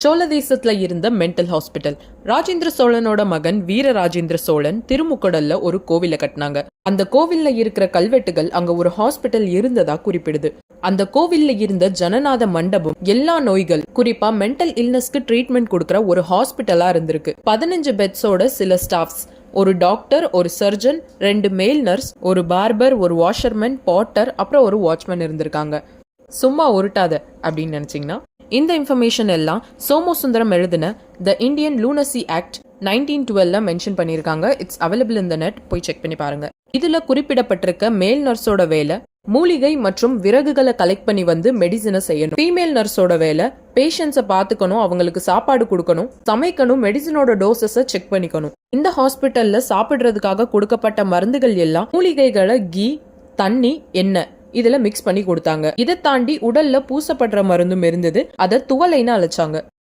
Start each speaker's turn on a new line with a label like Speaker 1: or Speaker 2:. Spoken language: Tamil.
Speaker 1: சோழ தேசத்துல இருந்த மென்டல் ஹாஸ்பிட்டல். ராஜேந்திர சோழனோட மகன் வீர ராஜேந்திர சோழன் திருமுக்கடல்ல ஒரு கோவில கட்டினாங்க. அந்த கோவில்ல இருக்கிற கல்வெட்டுகள் அங்க ஒரு ஹாஸ்பிட்டல் இருந்ததா குறிப்பிடுது. அந்த கோவில்ல இருந்த ஜனநாத மண்டபம் எல்லா நோய்கள், குறிப்பா மென்டல் இல்னஸ்க்கு ட்ரீட்மெண்ட் கொடுக்கற ஒரு ஹாஸ்பிட்டலா இருந்திருக்கு. 15 பெட்ஸோட சில ஸ்டாஃப்ஸ், ஒரு டாக்டர், ஒரு சர்ஜன், 2 மேல் நர்ஸ், ஒரு பார்பர், ஒரு வாஷர்மேன், பாட்டர், அப்புறம் ஒரு வாட்ச்மேன் இருந்திருக்காங்க. சும்மா உருட்டாத அப்படின்னு நினைச்சீங்கன்னா, இந்த இன்ஃபர்மேஷன் எல்லாம் சோமசுந்தரம் எழுதின த இந்தியன் லூனசி ஆக்ட் 1912 மென்ஷன் பண்ணியிருக்காங்க. It's available in the net, போய் செக் பண்ணி பாருங்க. இதுல குறிப்பிடப்பட்டிருக்க மேல் நர்ஸோட வேலை மூலிகை மற்றும் விறகுகளை கலெக்ட் பண்ணி வந்து மெடிசனை செய்யணும். ஃபீமேல் நர்ஸோட வேலை பேஷண்ட்ஸை பார்த்துக்கணும், அவங்களுக்கு சாப்பாடு கொடுக்கணும், சமைக்கணும், மெடிசனோட டோசஸை செக் பண்ணிக்கணும். இந்த ஹாஸ்பிட்டல்ல சாப்பிடுறதுக்காக கொடுக்கப்பட்ட மருந்துகள் எல்லாம் மூலிகைகளை கீ, தண்ணி, எண்ணெய் இதுல மிக்ஸ் பண்ணி கொடுத்தாங்க. இதை தாண்டி உடல்ல பூசப்படுற மருந்தும் இருந்தது. அதை துவலைன்னு அழைச்சாங்க.